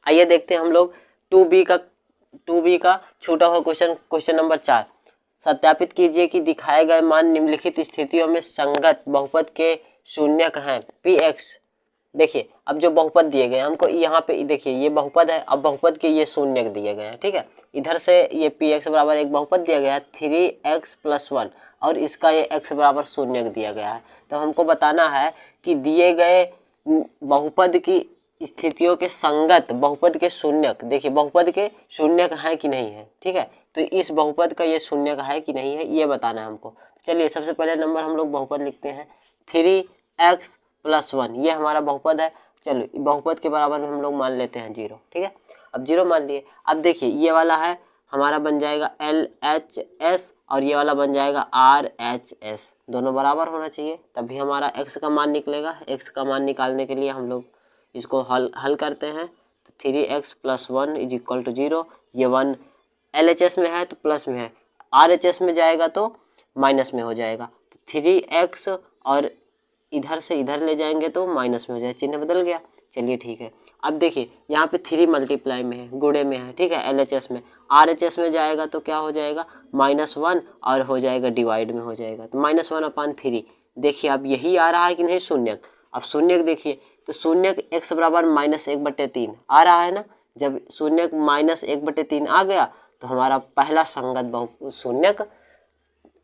आइए देखते हैं हम लोग 2b का छूटा हुआ क्वेश्चन नंबर 4। सत्यापित कीजिए कि दिखाए गए मान निम्नलिखित स्थितियों में संगत बहुपद के शून्यक हैं। px, देखिए अब जो बहुपद दिए गए हमको यहाँ पे देखिए ये बहुपद है, अब बहुपद के ये शून्यक दिए गए हैं। ठीक है, इधर से ये px बराबर एक बहुपद दिया गया है 3x+1 और इसका ये x बराबर शून्यक दिया गया है। तो हमको बताना है कि दिए गए बहुपद की स्थितियों के संगत बहुपद के शून्यक, देखिए बहुपद के शून्यक है कि नहीं है। ठीक है, तो इस बहुपद का ये शून्यक है कि नहीं है ये बताना है हमको। चलिए सबसे पहले नंबर हम लोग बहुपद लिखते हैं 3x+1, ये हमारा बहुपद है। चलो बहुपद के बराबर में हम लोग मान लेते हैं 0। ठीक है, अब 0 मान लिए। अब देखिए ये वाला है हमारा बन जाएगा LHS और ये वाला बन जाएगा RHS, दोनों बराबर होना चाहिए तभी हमारा x का मान निकलेगा। x का मान निकालने के लिए हम लोग इसको हल करते हैं। तो 3x+1 = 0, ये 1 LHS में है तो प्लस में है, RHS में जाएगा तो माइनस में हो जाएगा। तो 3x और इधर से इधर ले जाएंगे तो माइनस में हो जाएगा, चिन्ह बदल गया। चलिए ठीक है, अब देखिए यहाँ पे 3 मल्टीप्लाई में है, गुणे में है। ठीक है, LHS में, RHS में जाएगा तो क्या हो जाएगा -1 और हो जाएगा डिवाइड में हो जाएगा तो -1/3। देखिए अब यही आ रहा है कि नहीं शून्यक। अब शून्यक देखिए तो शून्यक x बराबर -1/3 आ रहा है ना। जब शून्यक -1/3 आ गया तो हमारा पहला संगत शून्यक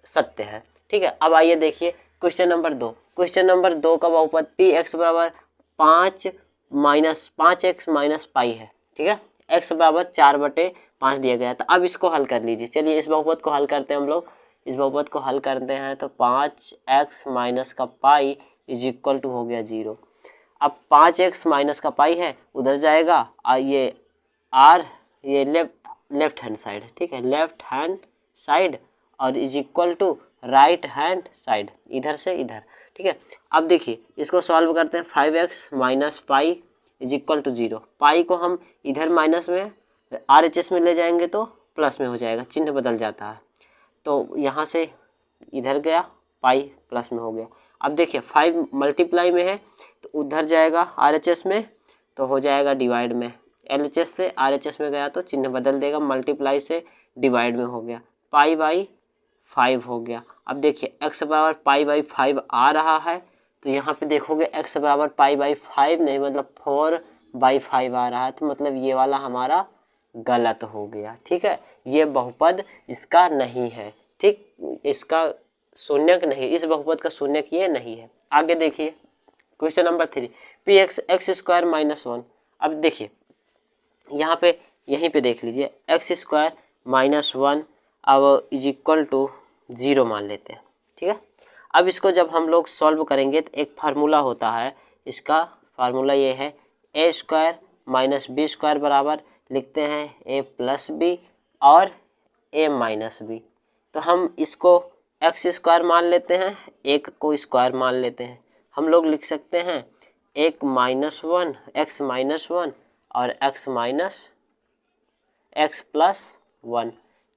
सत्य है। ठीक है, अब आइए देखिए क्वेश्चन नंबर 2। क्वेश्चन नंबर 2 का बहुपद px बराबर 5x - है। ठीक है, x बराबर 4/5 दिया गया। तो अब इसको हल कर लीजिए। चलिए इस बहुपद को हल करते हैं हम लोग। इस बहुपद को हल करते हैं तो 5x - का पाई = हो गया 0। अब 5x - का पाई है उधर जाएगा और ये r ये लेफ्ट हैंड साइड है। ठीक है, लेफ्ट हैंड साइड और = राइट हैंड साइड, इधर से इधर। ठीक है, अब देखिए इसको सॉल्व करते हैं। 5x - पाई = 0। पाई को हम इधर माइनस में RHS में ले जाएंगे तो प्लस में हो जाएगा, चिन्ह बदल जाता है। तो यहाँ से इधर गया पाई प्लस में हो गया। अब देखिए 5 मल्टीप्लाई में है तो उधर जाएगा RHS में तो हो जाएगा डिवाइड में। LHS से RHS में गया तो चिन्ह बदल देगा, मल्टीप्लाई से डिवाइड में हो गया, π/5 हो गया। अब देखिए x बराबर π/5 आ रहा है तो यहाँ पे देखोगे x बराबर π/5 नहीं मतलब 4/5 आ रहा है, तो मतलब ये वाला हमारा गलत हो गया। ठीक है, ये बहुपद इसका नहीं है। ठीक, इसका शून्यक नहीं, इस बहुपद का शून्यक ये नहीं है। आगे देखिए क्वेश्चन नंबर 3, px x² - 1। अब देखिए यहाँ पे यहीं पे देख लीजिए x² - 1 अब = 0 मान लेते हैं। ठीक है, अब इसको जब हम लोग सॉल्व करेंगे तो एक फार्मूला होता है, इसका फार्मूला ये है a² - b² बराबर लिखते हैं a+b और a-b। तो हम इसको x² मान लेते हैं, एक को स्क्वायर मान लेते हैं। हम लोग लिख सकते हैं x -1 और x+1।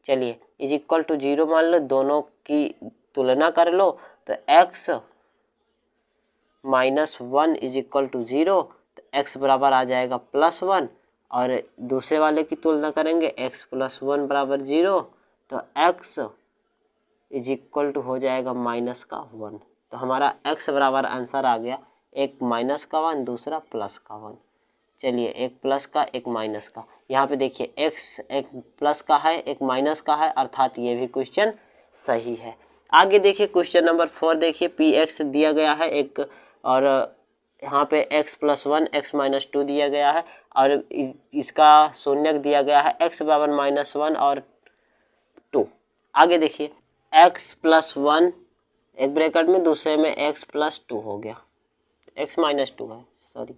चलिए = 0 मान लो, दोनों की तुलना कर लो तो x - 1 = 0 तो x बराबर आ जाएगा +1 और दूसरे वाले की तुलना करेंगे x+1 बराबर 0 तो x = हो जाएगा -1। तो हमारा x बराबर आंसर आ गया, एक -1 दूसरा +1। चलिए एक प्लस का एक माइनस का, यहाँ पे देखिए x एक प्लस का है एक माइनस का है, अर्थात ये भी क्वेश्चन सही है। आगे देखिए क्वेश्चन नंबर 4 देखिए px दिया गया है एक और यहाँ पे x+1 x-2 दिया गया है और इसका शून्यक दिया गया है x बराबर -1 और 2। आगे देखिए x+1 एक ब्रैकेट में दूसरे में x+2 हो गया, x-2 है सॉरी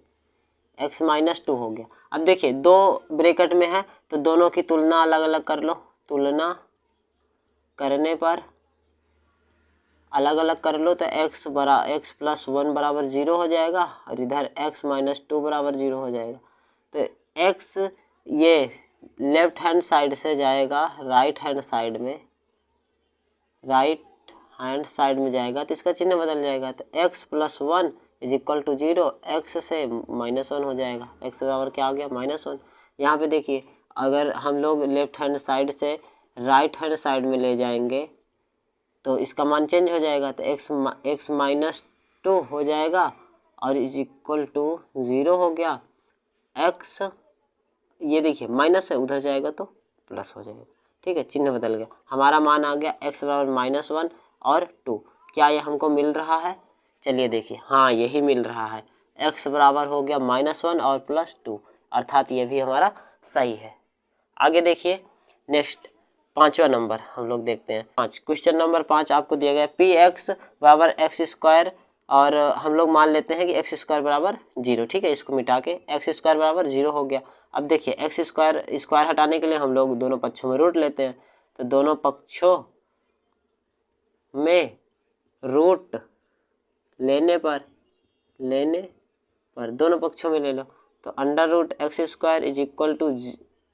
x-2 हो गया। अब देखिए दो ब्रैकेट में है तो दोनों की तुलना अलग अलग कर लो, तुलना करने पर अलग अलग कर लो तो x+1 बराबर 0 हो जाएगा और इधर x-2 बराबर 0 हो जाएगा। तो x ये लेफ्ट हैंड साइड से जाएगा राइट हैंड साइड में जाएगा तो इसका चिन्ह बदल जाएगा। तो x+1 is equal to 0, x से -1 हो जाएगा। एक्स बराबर क्या आ गया? -1। यहाँ पे देखिए अगर हम लोग लेफ्ट हैंड साइड से राइट हैंड साइड में ले जाएंगे तो इसका मान चेंज हो जाएगा, तो x -2 हो जाएगा और इज इक्वल टू 0 हो गया। x ये देखिए माइनस है, उधर जाएगा तो प्लस हो जाएगा। ठीक है, चिन्ह बदल गया, हमारा मान आ गया x बराबर -1 और 2। क्या ये हमको मिल रहा है? चलिए देखिए, हाँ यही मिल रहा है। x बराबर हो गया -1 और +2, अर्थात ये भी हमारा सही है। आगे देखिए नेक्स्ट 5वां नंबर हम लोग देखते हैं। क्वेश्चन नंबर 5 आपको दिया गया पी एक्स बराबर x², और हम लोग मान लेते हैं कि x² बराबर 0। ठीक है, इसको मिटा के x² बराबर 0 हो गया। अब देखिए x² हटाने के लिए हम लोग दोनों पक्षों में रूट लेते हैं, तो दोनों पक्षों में रूट लेने पर दोनों पक्षों में ले लो, तो √x² इज इक्वल टू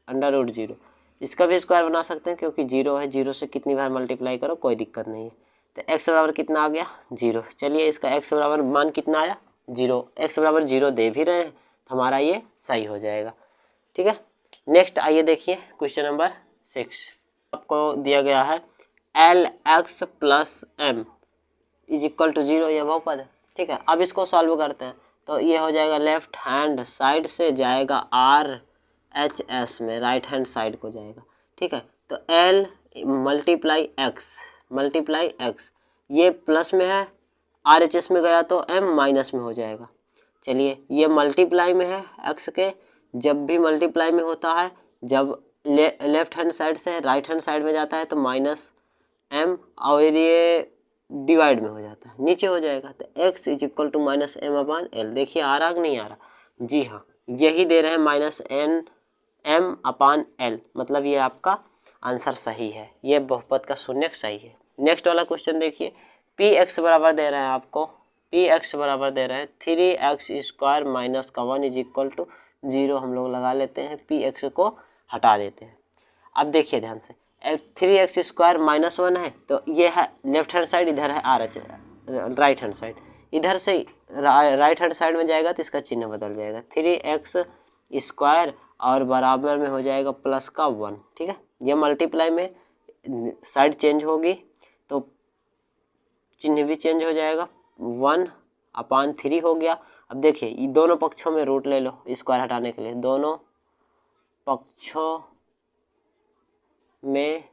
√0। इसका भी स्क्वायर बना सकते हैं क्योंकि 0 है, 0 से कितनी बार मल्टीप्लाई करो कोई दिक्कत नहीं है। तो x बराबर कितना आ गया? 0। चलिए इसका x बराबर मान कितना आया? 0। x बराबर 0 दे भी रहे हैं तो हमारा ये सही हो जाएगा। ठीक है, नेक्स्ट आइए देखिए क्वेश्चन नंबर 6 आपको दिया गया है LX + M is equal to 0, यह बहुपद है। ठीक है, अब इसको सॉल्व करते हैं, तो ये हो जाएगा लेफ्ट हैंड साइड से जाएगा RHS में, राइट हैंड साइड को जाएगा। ठीक है, तो L मल्टीप्लाई x, ये प्लस में है, RHS में गया तो M माइनस में हो जाएगा। चलिए ये मल्टीप्लाई में है x के, जब भी मल्टीप्लाई में होता है, जब लेफ्ट हैंड साइड से राइट हैंड साइड में जाता है तो -m, और ये डिवाइड में हो जाता है, नीचे हो जाएगा, तो x is equal to -m/l। देखिए आ रहा कि नहीं आ रहा? जी हाँ, यही दे रहे हैं -m/l, मतलब ये आपका आंसर सही है, ये बहुपद का शून्यक सही है। नेक्स्ट वाला क्वेश्चन देखिए, px बराबर दे रहे हैं आपको, px बराबर दे रहे हैं 3x² - 1 इज इक्वल टू 0। हम लोग लगा लेते हैं, px को हटा देते हैं। अब देखिए ध्यान से, 3x² - 1 है, तो ये है लेफ्ट हैंड साइड, इधर है राइट हैंड साइड, इधर से राइट हैंड साइड में जाएगा तो इसका चिन्ह बदल जाएगा, 3x² और बराबर में हो जाएगा प्लस का 1। ठीक है, ये मल्टीप्लाई में साइड चेंज होगी तो चिन्ह भी चेंज हो जाएगा, 1/3 हो गया। अब देखिए ये दोनों पक्षों में रूट ले लो स्क्वायर हटाने के लिए, दोनों पक्षों में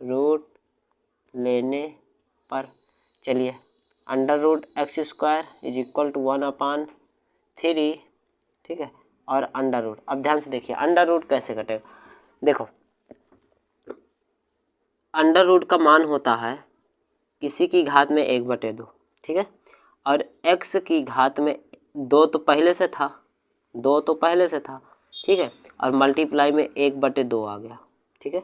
रूट लेने पर चलिए √x² इज इक्वल टू 1/3। ठीक है, और अंडर रूट, अब ध्यान से देखिए अंडर रूट कैसे कटेगा। देखो अंडर रूट का मान होता है किसी की घात में 1/2। ठीक है, और x की घात में 2 तो पहले से था, 2 तो पहले से था। ठीक है, और मल्टीप्लाई में 1/2 आ गया। ठीक है,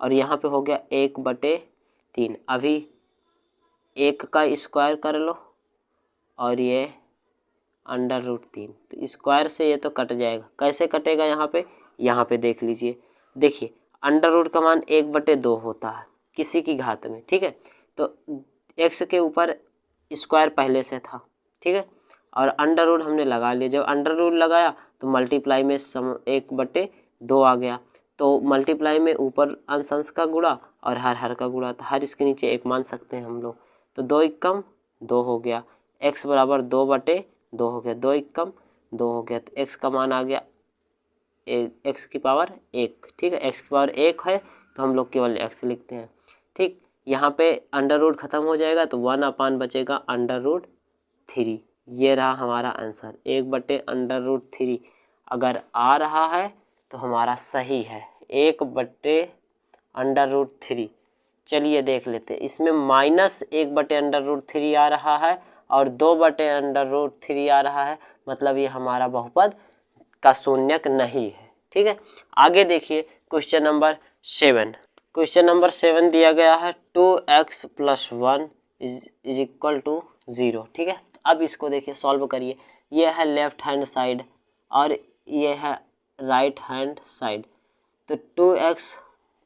और यहाँ पे हो गया 1/3। अभी 1 का स्क्वायर कर लो और ये √3, तो स्क्वायर से ये तो कट जाएगा। कैसे कटेगा? यहाँ पे देख लीजिए, देखिए अंडर रूट का मान 1/2 होता है किसी की घात में। ठीक है, तो x के ऊपर स्क्वायर पहले से था। ठीक है, और अंडर रूट हमने लगा लिया, जब अंडर रूट लगाया तो मल्टीप्लाई में 1/2 आ गया, तो मल्टीप्लाई में ऊपर अंश अंश का गुणा और हर का गुणा, तो हर इसके नीचे 1 मान सकते हैं हम लोग, तो 2 एकम 2 हो गया, x बराबर 2/2 हो गया, 2 एकम 2 हो गया, तो x का मान आ गया x की पावर 1। ठीक है, x की पावर 1 है तो हम लोग केवल x लिखते हैं। ठीक, यहाँ पे अंडर रूट खत्म हो जाएगा तो 1 बचेगा √3। ये रहा हमारा आंसर, 1/√3 अगर आ रहा है तो हमारा सही है, 1/√3। चलिए देख लेते हैं, इसमें -1/√3 आ रहा है और 2/√3 आ रहा है, मतलब ये हमारा बहुपद का शून्यक नहीं है। ठीक है, आगे देखिए क्वेश्चन नंबर 7। क्वेश्चन नंबर 7 दिया गया है 2x + 1 इज इक्वल टू 0। ठीक है, अब इसको देखिए सॉल्व करिए, ये है लेफ्ट हैंड साइड और ये है राइट हैंड साइड, तो 2x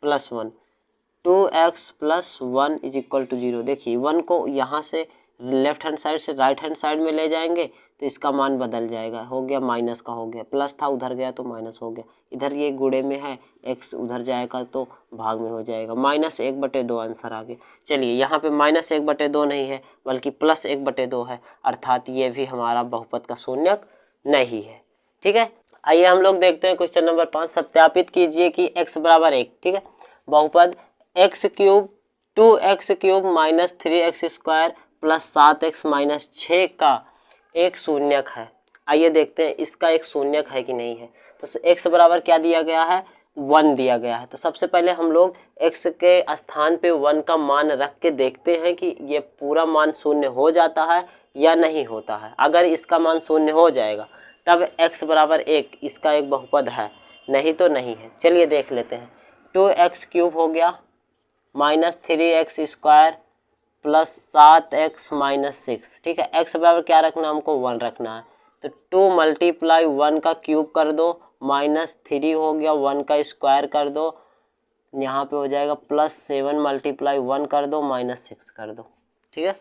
+ 1 इज इक्वल टू 0। देखिए 1 को यहाँ से लेफ्ट हैंड साइड से राइट हैंड साइड में ले जाएंगे तो इसका मान बदल जाएगा, हो गया माइनस का हो गया, प्लस था उधर गया तो माइनस हो गया, इधर ये गुणे में है, x उधर जाएगा तो भाग में हो जाएगा, -1/2 आंसर आ गया। चलिए यहाँ पे -1/2 नहीं है बल्कि +1/2 है, अर्थात ये भी हमारा बहुपद का शून्यक नहीं है। ठीक है, आइए हम लोग देखते हैं क्वेश्चन नंबर 5। सत्यापित कीजिए कि x बराबर 1, ठीक है, बहुपद x³ 2x³ - 3x² + 7x - 6 का एक शून्यक है। आइए देखते हैं इसका एक शून्यक है कि नहीं है। तो x बराबर क्या दिया गया है, 1 दिया गया है। तो सबसे पहले हम लोग x के स्थान पे 1 का मान रख के देखते हैं कि ये पूरा मान शून्य हो जाता है या नहीं होता है। अगर इसका मान शून्य हो जाएगा तब x बराबर 1 इसका एक बहुपद है, नहीं तो नहीं है। चलिए देख लेते हैं। 2x³ हो गया -3x² + 7x - 6, ठीक है। x बराबर क्या रखना, हमको 1 रखना है। तो 2 × 1 का क्यूब कर दो, -3 हो गया, 1 का स्क्वायर कर दो, यहाँ पे हो जाएगा +7 × 1 कर दो, -6 कर दो, ठीक है।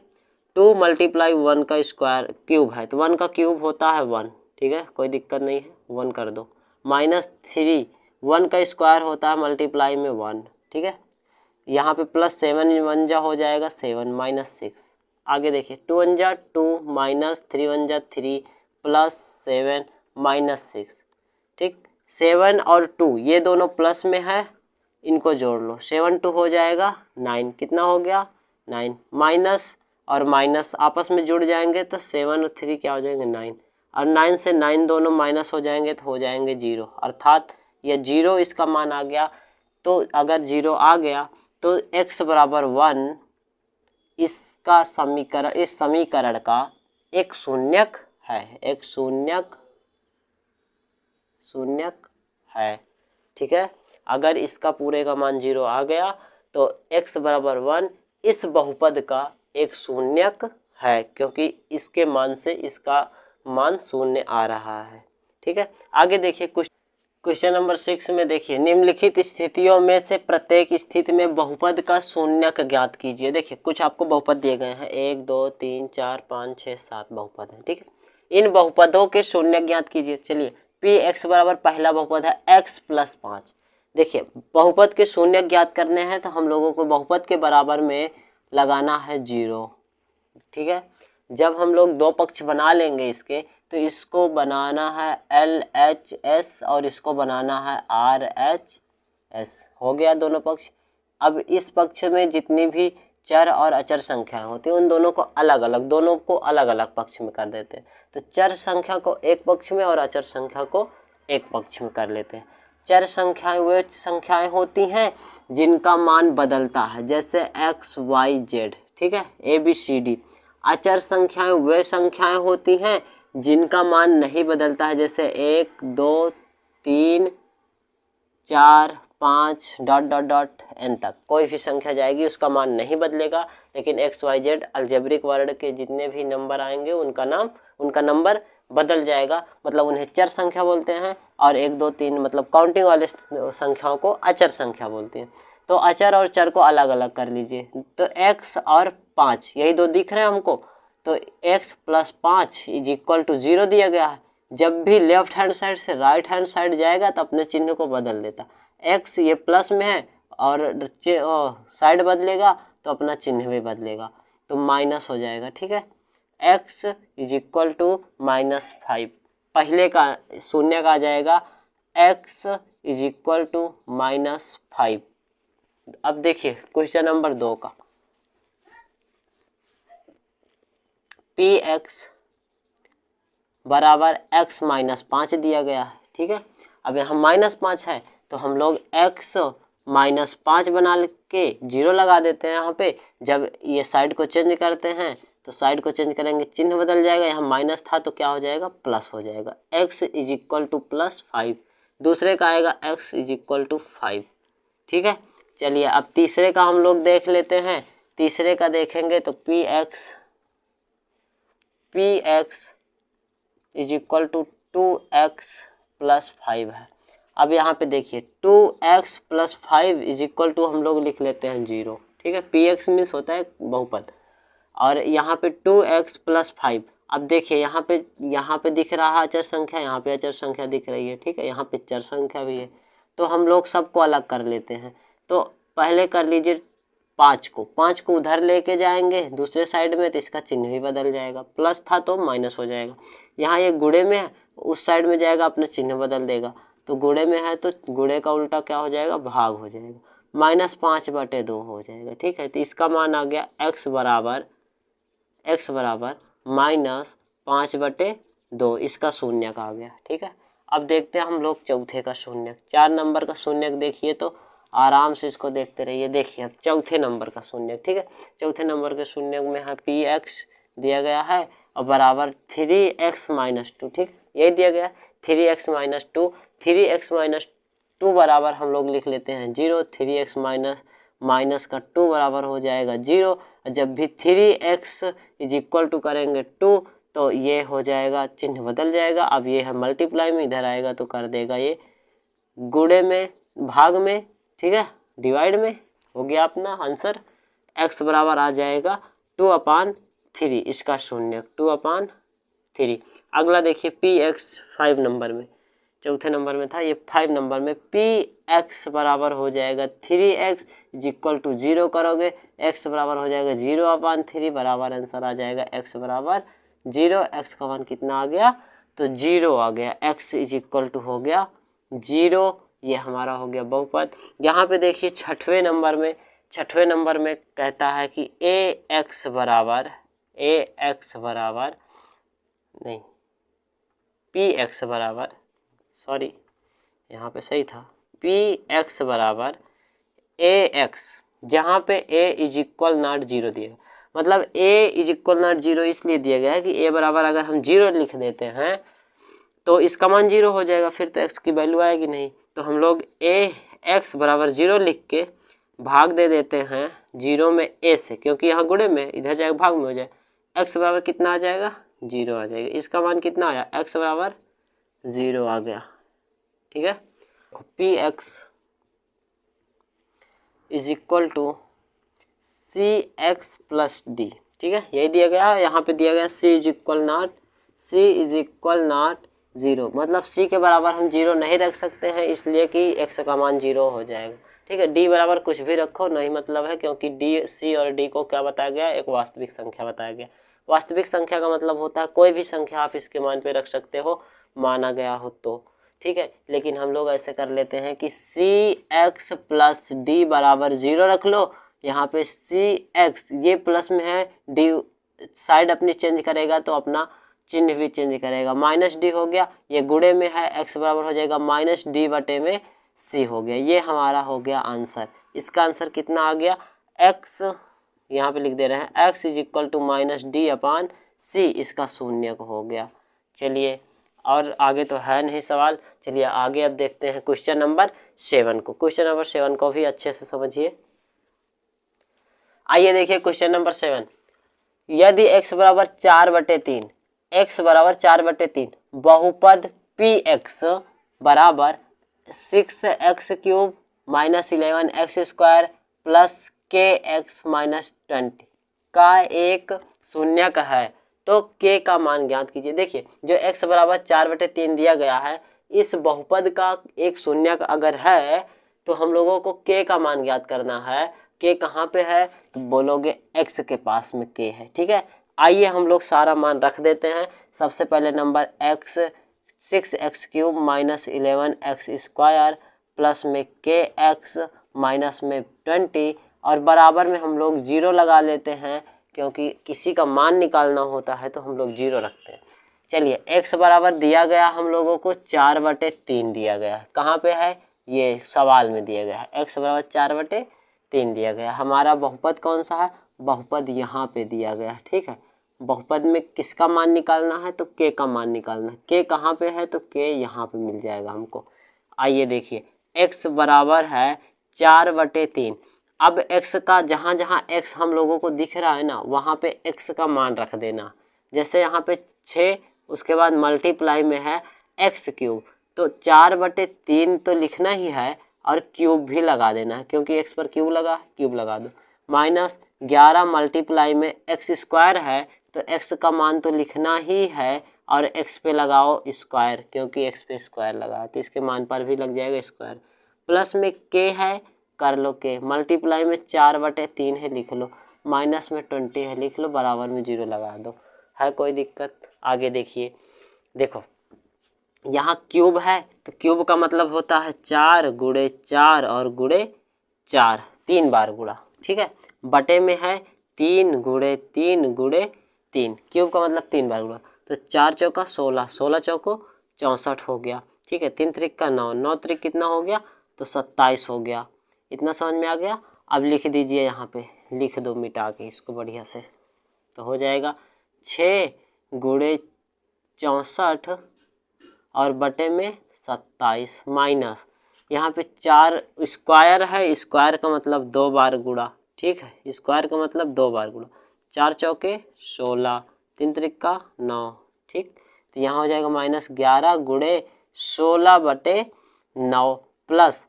2 × 1 का स्क्वायर क्यूब है तो 1 का क्यूब होता है 1, ठीक है, कोई दिक्कत नहीं है, 1 कर दो। -3 1 का स्क्वायर होता है मल्टीप्लाई में 1, ठीक है। यहाँ पे +7 1 जा हो जाएगा 7 -6। आगे देखिए 2 1 जा 2 -3 1 जा 3 +7 -6, ठीक। 7 और 2 ये दोनों प्लस में है, इनको जोड़ लो, 7 2 हो जाएगा 9, कितना हो गया 9, माइनस और माइनस आपस में जुड़ जाएंगे तो 7 और 3 क्या हो जाएंगे 9, और 9 से 9 दोनों माइनस हो जाएंगे तो हो जाएंगे 0, अर्थात ये 0 इसका मान आ गया। तो अगर 0 आ गया तो x बराबर 1 इसका समीकरण, इस समीकरण का एक शून्यक है, एक शून्यक है, ठीक है। अगर इसका पूरे का मान 0 आ गया तो x बराबर 1 इस बहुपद का एक शून्यक है, क्योंकि इसके मान से इसका मान शून्य आ रहा है, ठीक है। आगे देखिए क्वेश्चन नंबर 6 में देखिए, निम्नलिखित स्थितियों में से प्रत्येक स्थिति में बहुपद का शून्यक ज्ञात कीजिए। देखिए कुछ आपको बहुपद दिए गए हैं, 1 2 3 4 5 6 7 बहुपद हैं, ठीक है। इन बहुपदों के शून्यक ज्ञात कीजिए। चलिए px बराबर पहला बहुपद है x + 5। देखिए बहुपद के शून्यक ज्ञात करने हैं तो हम लोगों को बहुपद के बराबर में लगाना है 0, ठीक है। जब हम लोग दो पक्ष बना लेंगे इसके तो इसको बनाना है LHS और इसको बनाना है RHS, हो गया दोनों पक्ष। अब इस पक्ष में जितनी भी चर और अचर संख्याएं होती हैं उन दोनों को अलग अलग पक्ष में कर देते हैं। तो चर संख्या को एक पक्ष में और अचर संख्या को एक पक्ष में कर लेते हैं। चर संख्याएं वे संख्याएं होती हैं जिनका मान बदलता है, जैसे x y z, ठीक है, ABCD। अचर संख्याएं वे संख्याएं होती हैं जिनका मान नहीं बदलता है, जैसे 1 2 3 4 5 ... n तक कोई भी संख्या जाएगी उसका मान नहीं बदलेगा, लेकिन x y z अलजेब्रिक वर्ण के जितने भी नंबर आएंगे उनका नंबर बदल जाएगा, मतलब उन्हें चर संख्या बोलते हैं। और 1 2 3 मतलब काउंटिंग वाले संख्याओं को अचर संख्या बोलते हैं। तो अचर और चर को अलग अलग कर लीजिए। तो x और 5 यही दो दिख रहे हैं हमको, तो x + 5 = 0 दिया गया है। जब भी लेफ्ट हैंड साइड से राइट हैंड साइड जाएगा तो अपने चिन्ह को बदल देता। x ये प्लस में है और साइड बदलेगा तो अपना चिन्ह भी बदलेगा, तो माइनस हो जाएगा, ठीक है। x = -5, पहले का शून्य का आ जाएगा x = -5। अब देखिए क्वेश्चन नंबर 2 का, px बराबर x - 5 दिया गया है, ठीक है। अब यहाँ -5 है तो हम लोग x - 5 बना के 0 लगा देते हैं यहाँ पे। जब ये साइड को चेंज करते हैं तो साइड को चेंज करेंगे चिन्ह बदल जाएगा, यहाँ माइनस था तो क्या हो जाएगा प्लस हो जाएगा, x = +5। दूसरे का आएगा x = 5, ठीक है। चलिए अब तीसरे का हम लोग देख लेते हैं। तीसरे का देखेंगे तो px = 2x + 5 है। अब यहाँ पे देखिए 2x + 5 = हम लोग लिख लेते हैं 0, ठीक है। px मीन्स होता है बहुपद। और यहाँ पे 2x + 5। अब देखिए यहाँ पे दिख रहा है अचर संख्या, यहाँ पे अचर संख्या दिख रही है, ठीक है, यहाँ पे चर संख्या भी है। तो हम लोग सबको अलग कर लेते हैं। तो पहले कर लीजिए 5 को उधर लेके जाएंगे दूसरे साइड में, तो इसका चिन्ह भी बदल जाएगा, प्लस था तो माइनस हो जाएगा। यहाँ ये गुणे में है, उस साइड में जाएगा अपना चिन्ह बदल देगा। तो गुणे में है तो गुणे का उल्टा क्या हो जाएगा, भाग हो जाएगा, -5/2 हो जाएगा, ठीक है। तो इसका मान आ गया x बराबर -5/2, इसका शून्यक आ गया, ठीक है। अब देखते हैं हम लोग चौथे का शून्यक, 4 नंबर का शून्यक देखिए तो आराम से इसको देखते रहिए। देखिए अब चौथे नंबर का शून्यक, ठीक है, चौथे नंबर के शून्यक में है px दिया गया है और बराबर 3x - 2, ठीक, यही दिया गया है 3x - 2। 3x - 2 बराबर हम लोग लिख लेते हैं 0, 3x माइनस का 2 बराबर हो जाएगा 0। जब भी 3x = करेंगे 2 तो ये हो जाएगा, चिन्ह बदल जाएगा। अब ये है मल्टीप्लाई में, इधर आएगा तो कर देगा ये गुणे में, भाग में, ठीक है, डिवाइड में। हो गया अपना आंसर, x बराबर आ जाएगा 2/3, इसका शून्यक 2/3। अगला देखिए px 5 नंबर में, चौथे नंबर में था, ये 5 नंबर में px बराबर हो जाएगा 3x = 0 करोगे, x बराबर हो जाएगा 0/3, बराबर आंसर आ जाएगा x बराबर 0। x का मान कितना आ गया, तो 0 आ गया, x = हो गया 0। ये हमारा हो गया बहुपद। यहाँ पे देखिए छठवें नंबर में कहता है कि ax बराबर नहीं, px बराबर, सॉरी यहाँ पे सही था, px बराबर ax, जहाँ पे a = 0 दिया, मतलब a = 0 इसलिए दिया गया है कि a बराबर अगर हम 0 लिख देते हैं तो इसका मान 0 हो जाएगा, फिर तो x की वैल्यू आएगी नहीं। तो हम लोग x बराबर 0 लिख के भाग दे देते हैं 0 में a से, क्योंकि यहाँ गुणे में, इधर जाएगा भाग में हो जाए, x बराबर कितना आ जाएगा, 0 आ जाएगा। इसका मान कितना आया, x बराबर 0 आ गया, ठीक है। px = cx + d, ठीक है, यही दिया गया है। यहाँ पे दिया गया c = 0, मतलब c के बराबर हम 0 नहीं रख सकते हैं, इसलिए कि x का मान 0 हो जाएगा, ठीक है। d बराबर कुछ भी रखो नहीं मतलब है, क्योंकि d, c और d को क्या बताया गया, एक वास्तविक संख्या बताया गया। वास्तविक संख्या का मतलब होता है कोई भी संख्या आप इसके मान पे रख सकते हो, माना गया हो तो, ठीक है। लेकिन हम लोग ऐसे कर लेते हैं कि cx + d बराबर 0 रख लो। यहाँ पे cx ये प्लस में है, d साइड अपनी चेंज करेगा तो अपना चिन्ह भी चेंज करेगा, -d हो गया, ये गुणे में है, x बराबर हो जाएगा -d/c हो गया। ये हमारा हो गया आंसर। इसका आंसर कितना आ गया, x यहाँ पे लिख दे रहे हैं x = -d/c, इसका शून्यक हो गया। चलिए और आगे तो है नहीं सवाल, चलिए आगे अब देखते हैं क्वेश्चन नंबर 7 को। क्वेश्चन नंबर 7 को भी अच्छे से समझिए। आइए देखिए क्वेश्चन नंबर 7, यदि x बराबर 4/3, x बराबर 4/3 बहुपद px बराबर 6x³ - 11x² + kx - 20 का एक शून्यक है तो k का मान ज्ञात कीजिए। देखिए जो x बराबर 4/3 दिया गया है, इस बहुपद का एक शून्यक अगर है तो हम लोगों को k का मान ज्ञात करना है। k कहाँ पे है, तो बोलोगे x के पास में k है, ठीक है। आइए हम लोग सारा मान रख देते हैं। सबसे पहले number x 6x³ - 11x² plus में kx माइनस में 20 और बराबर में हम लोग 0 लगा लेते हैं, क्योंकि किसी का मान निकालना होता है तो हम लोग 0 रखते हैं। चलिए x बराबर दिया गया हम लोगों को 4/3 दिया गया है, कहाँ पे है, ये सवाल में दिया गया है, x बराबर 4/3 दिया गया। हमारा बहुपद कौन सा है, बहुपद यहाँ पे दिया गया है, ठीक है। बहुपद में किसका मान निकालना है, तो k का मान निकालना है। k कहाँ पे है, तो k यहाँ पे मिल जाएगा हमको। आइए देखिए x बराबर है 4/3। अब x का जहाँ जहाँ x हम लोगों को दिख रहा है ना, वहाँ पे x का मान रख देना। जैसे यहाँ पे 6, उसके बाद मल्टीप्लाई में है x³, तो 4/3 तो लिखना ही है और क्यूब भी लगा देना है, क्योंकि x पर क्यूब लगा, क्यूब लगा दो। माइनस 11 मल्टीप्लाई में एक्स स्क्वायर है तो एक्स का मान तो लिखना ही है और एक्स पे लगाओ स्क्वायर, क्योंकि एक्स पे स्क्वायर लगा तो इसके मान पर भी लग जाएगा स्क्वायर। प्लस में के है, कर लो के, मल्टीप्लाई में 4/3 है, लिख लो, माइनस में 20 है, लिख लो, बराबर में 0 लगा दो। है कोई दिक्कत? आगे देखिए, देखो यहाँ क्यूब है तो क्यूब का मतलब होता है 4 गुणे 4 और गुणे 4, 3 बार गुणा, ठीक है। बटे में है 3 गुणे 3 गुणे 3, क्यूब का मतलब 3 बार गुणा, तो 4 चौका 16, 16 चौको 64 हो गया, ठीक है। 3 त्रिक का 9, 9 त्रिक कितना हो गया, तो 27 हो गया। इतना समझ में आ गया। अब लिख दीजिए, यहाँ पे लिख दो मिटा के इसको बढ़िया से, तो हो जाएगा 6 गुणे 64 और बटे में 27 माइनस, यहाँ पे 4 स्क्वायर है, स्क्वायर का मतलब 2 बार गुणा, ठीक है, स्क्वायर का मतलब 2 बार गुणा, 4 चौके 16, 3 त्रिक का 9, ठीक। तो यहाँ हो जाएगा माइनस 11 गुणे 16/9 प्लस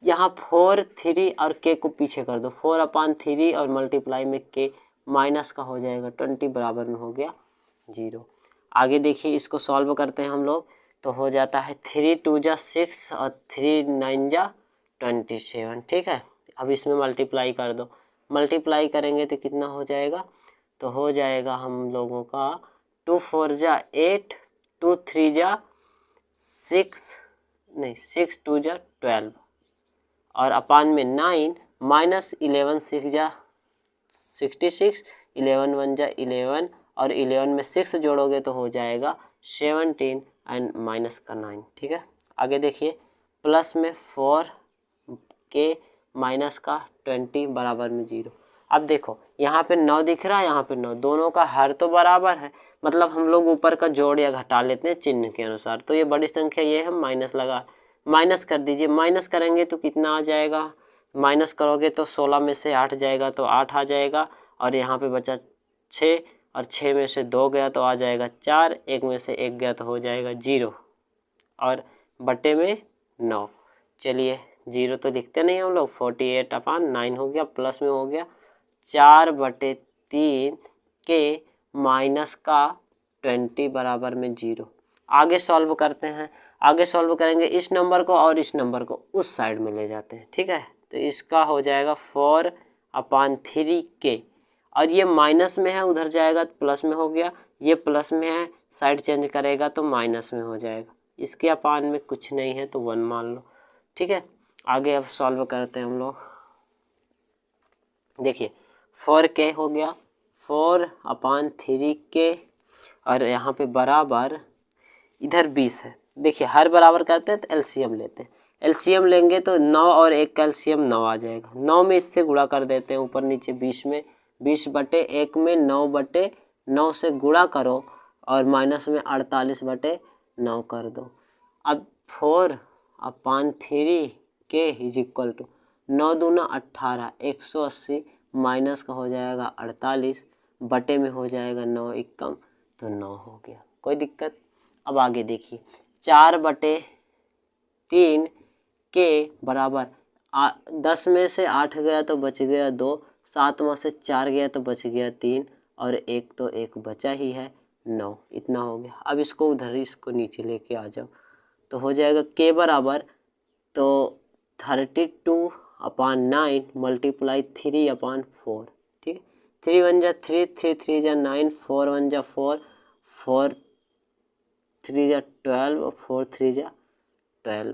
यहाँ 4 3 और के को पीछे कर दो, 4/3 और मल्टीप्लाई में के, माइनस का हो जाएगा 20, बराबर में हो गया 0। आगे देखिए, इसको सॉल्व करते हैं हम लोग, तो हो जाता है 3 2 जा 6 और 3 9 जा 27, ठीक है। अब इसमें मल्टीप्लाई कर दो, मल्टीप्लाई करेंगे तो कितना हो जाएगा, तो हो जाएगा हम लोगों का 2 4 जा 8, 2 3 जा 6, नहीं 6 2 जा 12 और अपान में 9 माइनस 11 6 जा 66, 11 1 जा 11 और 11 में 6 जोड़ोगे तो हो जाएगा 17 एंड माइनस का 9, ठीक है। आगे देखिए, प्लस में 4 के माइनस का 20 बराबर में 0। अब देखो यहाँ पे 9 दिख रहा है, यहाँ पे 9, दोनों का हर तो बराबर है, मतलब हम लोग ऊपर का जोड़ या घटा लेते हैं चिन्ह के अनुसार। तो ये बड़ी संख्या ये हम माइनस लगा, माइनस कर दीजिए, माइनस करेंगे तो कितना आ जाएगा, माइनस करोगे तो 16 में से 8 जाएगा तो 8 आ जाएगा और यहाँ पे बचा 6 और 6 में से 2 गया तो आ जाएगा 4, 1 में से 1 गया तो हो जाएगा 0 और बटे में 9। चलिए 0 तो लिखते नहीं हम लोग, 48/9 हो गया, प्लस में हो गया 4/3 के माइनस का 20 बराबर में 0। आगे सॉल्व करते हैं, आगे सॉल्व करेंगे इस नंबर को और इस नंबर को उस साइड में ले जाते हैं, ठीक है। तो इसका हो जाएगा 4/3 के और ये माइनस में है, उधर जाएगा तो प्लस में हो गया, ये प्लस में है, साइड चेंज करेगा तो माइनस में हो जाएगा, इसके अपान में कुछ नहीं है तो 1 मान लो, ठीक है। आगे अब सॉल्व करते हैं हम लोग, देखिए 4k हो गया, 4/3 के और यहाँ पे बराबर इधर 20 है। देखिए हर बराबर करते हैं तो एलसीएम लेते हैं, एलसीएम लेंगे तो 9 और 1 का एलसीएम 9 आ जाएगा, 9 में इससे गुणा कर देते हैं ऊपर नीचे 20 में, 20/1 में 9/9 से गुणा करो और माइनस में 48/9 कर दो। अब 4/3 के इज इक्वल टू 9 दूना 18, 180 माइनस का हो जाएगा 48 बटे में हो जाएगा 9 एकम तो 9 हो गया, कोई दिक्कत। अब आगे देखिए 4/3 के बराबर 10 में से 8 गया तो बच गया 2, 7 में से 4 गया तो बच गया 3 और 1 तो 1 बचा ही है 9, इतना हो गया। अब इसको उधर इसको नीचे लेके आ जाओ तो हो जाएगा के बराबर तो 32/9 मल्टीप्लाई 3/4, ठीक है। 3 1 जा 3, 3 3 जा 9, 4 1 जा 4, 4 3 जा 12 और 4 3 जा 12,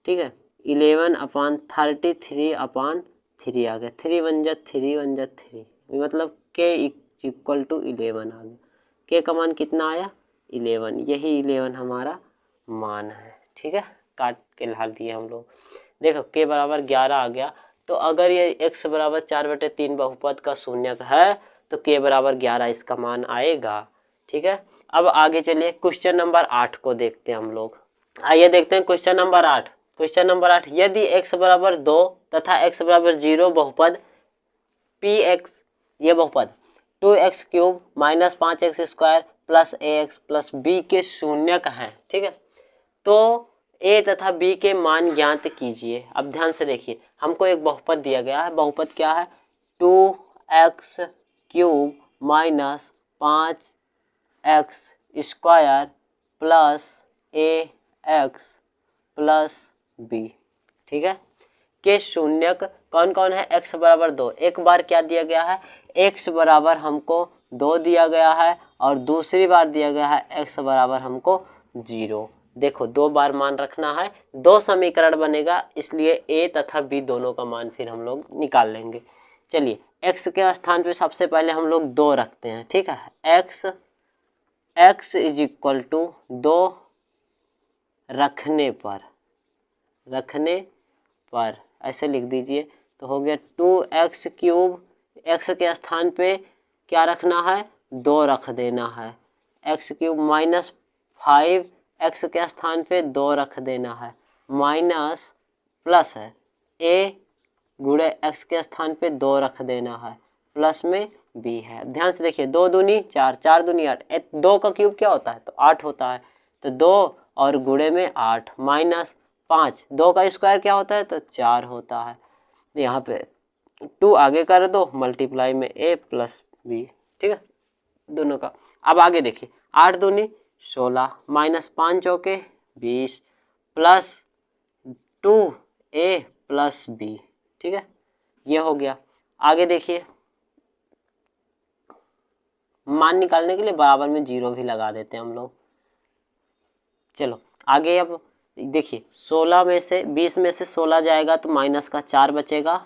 ठीक है। 11/33/3 आ गया, 3 1 जा 3, 1 जा 3, मतलब के इक्वल टू 11 आ गया। के का मान कितना आया 11, यही 11 हमारा मान है, ठीक है। काट के डाल दिए हम लोग, देखो के बराबर 11 आ गया। तो अगर ये x बराबर 4/3 बहुपद का शून्यक है तो के बराबर 11 इसका मान आएगा, ठीक है। अब आगे चलिए क्वेश्चन नंबर 8 को देखते हैं हम लोग। आइए देखते हैं क्वेश्चन नंबर 8। क्वेश्चन नंबर 8, यदि x बराबर 2 तथा x बराबर 0 बहुपद px, ये बहुपद 2x³ minus 5x² plus ax plus b के शून्यक हैं, ठीक है, तो a तथा b के मान ज्ञात कीजिए। अब ध्यान से देखिए, हमको एक बहुपद दिया गया है, बहुपद क्या है 2x cube minus 5x square plus ax plus b। ठीक है, के शून्यक कौन कौन है? x बराबर 2, एक बार क्या दिया गया है? x बराबर हमको 2 दिया गया है और दूसरी बार दिया गया है x बराबर हमको 0। देखो 2 बार मान रखना है, 2 समीकरण बनेगा, इसलिए a तथा b दोनों का मान फिर हम लोग निकाल लेंगे। चलिए x के स्थान पे सबसे पहले हम लोग 2 रखते हैं। ठीक है, x इज इक्वल टू 2 रखने पर ऐसे लिख दीजिए, तो हो गया 2x क्यूब, x के स्थान पे क्या रखना है? 2 रख देना है, x क्यूब माइनस 5 x के स्थान पे 2 रख देना है, माइनस प्लस है a गुणे x के स्थान पे 2 रख देना है, प्लस में b है। ध्यान से देखिए, 2 दूनी 4, 4 दूनी 8, 2 का क्यूब क्या होता है? तो 8 होता है, तो 2 और गुणे में 8 माइनस 5, 2 का स्क्वायर क्या होता है? तो 4 होता है। यहाँ पे 2 आगे कर दो, मल्टीप्लाई में a प्लस b। ठीक है, दोनों का। अब आगे देखिए, 8 दूनी 16 माइनस 5 चौके 20 प्लस 2a प्लस b। ठीक है, ये हो गया। आगे देखिए, मान निकालने के लिए बराबर में 0 भी लगा देते हैं हम लोग। चलो आगे, अब देखिए 16 में से 20 में से 16 जाएगा तो माइनस का 4 बचेगा,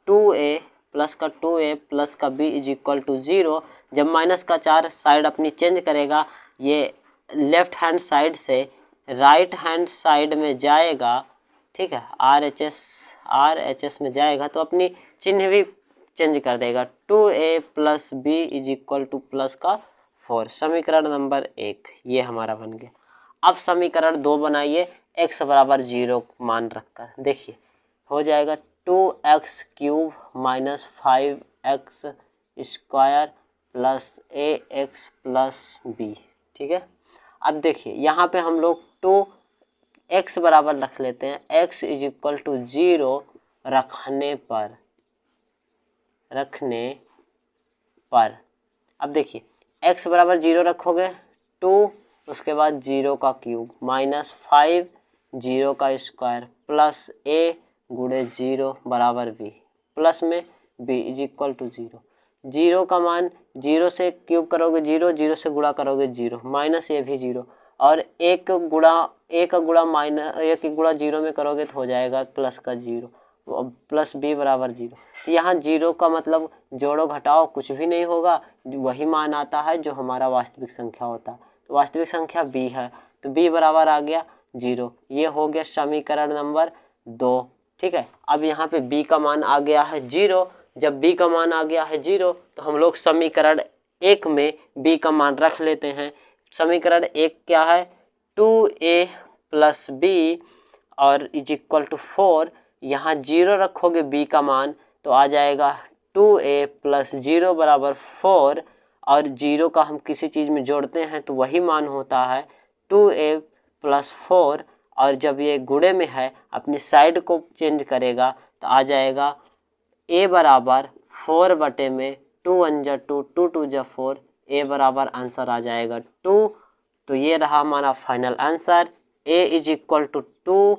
2a प्लस का 2a प्लस का b इज इक्वल टू 0। जब माइनस का 4 साइड अपनी चेंज करेगा, ये लेफ्ट हैंड साइड से राइट हैंड साइड में जाएगा। ठीक है, RHS में जाएगा तो अपनी चिन्ह भी चेंज कर देगा, 2a plus b is equal two plus का 4। समीकरण नंबर 1 ये हमारा बन गया। अब समीकरण 2 बनाइए, x बराबर 0 मान रखकर। देखिए हो जाएगा 2x cube minus 5x square plus ax plus b। ठीक है, अब देखिए यहाँ पे हम लोग 2x बराबर रख लेते हैं, x इज इक्वल टू 0 रखने पर। अब देखिए x बराबर 0 रखोगे, 2 उसके बाद 0 का क्यूब माइनस 5 0 का स्क्वायर प्लस a गुणे 0 बराबर b, प्लस में b इज इक्वल टू 0। 0 का मान 0 से क्यूब करोगे 0, 0 से गुणा करोगे 0, माइनस ये भी 0, और एक का गुणा माइनस 1 गुणा 0 में करोगे तो हो जाएगा प्लस का 0, प्लस b बराबर 0। यहाँ 0 का मतलब जोड़ो घटाओ कुछ भी नहीं होगा, वही मान आता है जो हमारा वास्तविक संख्या होता है। तो वास्तविक संख्या b है, तो b बराबर आ गया 0। ये हो गया समीकरण नंबर 2। ठीक है, अब यहाँ पे b का मान आ गया है 0। जब b का मान आ गया है 0 तो हम लोग समीकरण 1 में b का मान रख लेते हैं। समीकरण 1 क्या है? 2a प्लस b और इज इक्वल टू 4। यहाँ 0 रखोगे b का मान तो आ जाएगा 2a प्लस 0 बराबर 4, और 0 का हम किसी चीज़ में जोड़ते हैं तो वही मान होता है 2a प्लस 4, और जब ये गुणे में है अपनी साइड को चेंज करेगा तो आ जाएगा a बराबर 4 बटे में 2 1 जा 2, 2 2 जा 4, a बराबर आंसर आ जाएगा 2। तो ये रहा हमारा final answer, a is equal to 2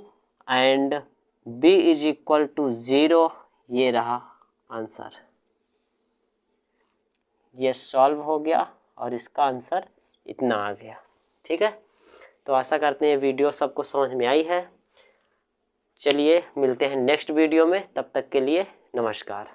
and b is equal to 0। ये रहा आंसर, ये सॉल्व हो गया और इसका आंसर इतना आ गया। ठीक है, तो आशा करते हैं वीडियो सबको समझ में आई है। चलिए मिलते हैं नेक्स्ट वीडियो में, तब तक के लिए नमस्कार।